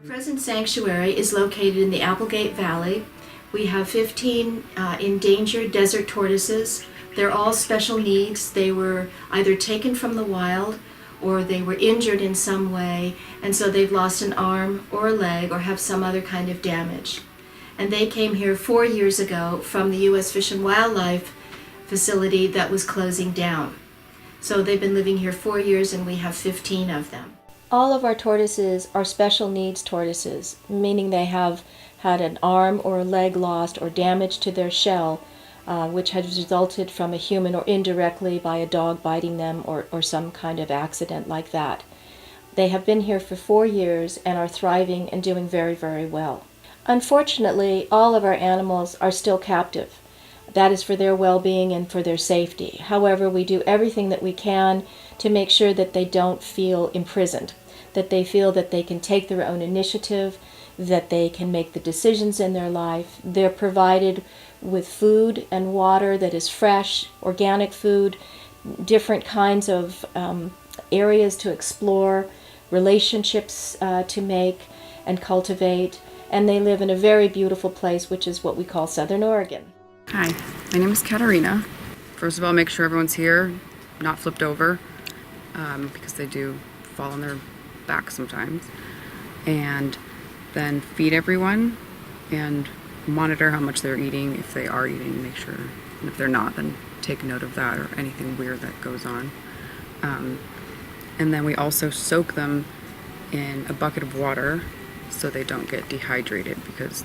Pheasant Sanctuary is located in the Applegate Valley. We have 15 endangered desert tortoises. They're all special needs. They were either taken from the wild or they were injured in some way, and so they've lost an arm or a leg or have some other kind of damage. And they came here 4 years ago from the U.S. Fish and Wildlife facility that was closing down. So they've been living here 4 years and we have 15 of them. All of our tortoises are special needs tortoises, meaning they have had an arm or a leg lost or damage to their shell, which has resulted from a human or indirectly by a dog biting them or some kind of accident like that. They have been here for 4 years and are thriving and doing very, very well. Unfortunately, all of our animals are still captive. That is for their well-being and for their safety. However, we do everything that we can to make sure that they don't feel imprisoned, that they feel that they can take their own initiative, that they can make the decisions in their life. They're provided with food and water that is fresh, organic food, different kinds of areas to explore, relationships to make and cultivate, and they live in a very beautiful place, which is what we call Southern Oregon. Hi, my name is Katarina. First of all, make sure everyone's here, not flipped over, because they do fall on their back sometimes. And then feed everyone and monitor how much they're eating. If they are eating, make sure. And if they're not, then take note of that or anything weird that goes on. And then we also soak them in a bucket of water so they don't get dehydrated, because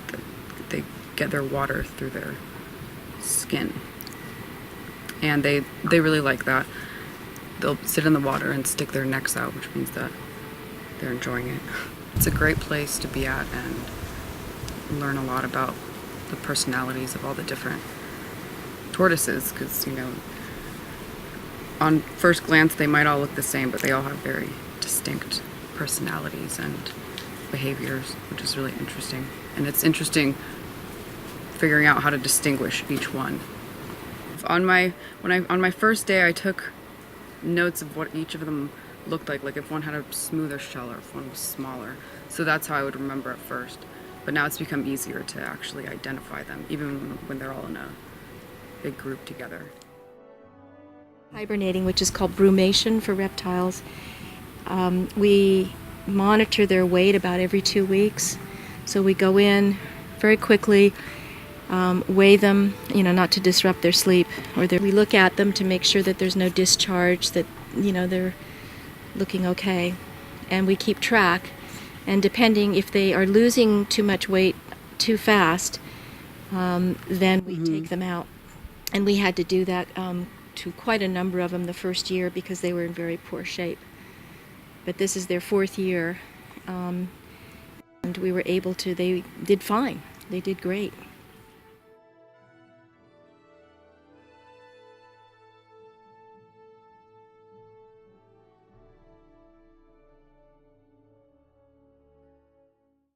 they get their water through their skin. And they really like that. They'll sit in the water and stick their necks out, which means that they're enjoying it. It's a great place to be at and learn a lot about the personalities of all the different tortoises, because, you know, on first glance they might all look the same, but they all have very distinct personalities and behaviors, which is really interesting. And it's interesting figuring out how to distinguish each one. On my first day, I took notes of what each of them looked like if one had a smoother shell or if one was smaller. So that's how I would remember at first. But now it's become easier to actually identify them, even when they're all in a big group together. Hibernating, which is called brumation for reptiles. We monitor their weight about every 2 weeks. So we go in very quickly, weigh them, not to disrupt their sleep. We look at them to make sure that there's no discharge, that, they're looking okay. And we keep track. And depending if they are losing too much weight too fast, then we take them out. And we had to do that to quite a number of them the first year because they were in very poor shape. But this is their 4th year, and we were able to, they did fine. They did great.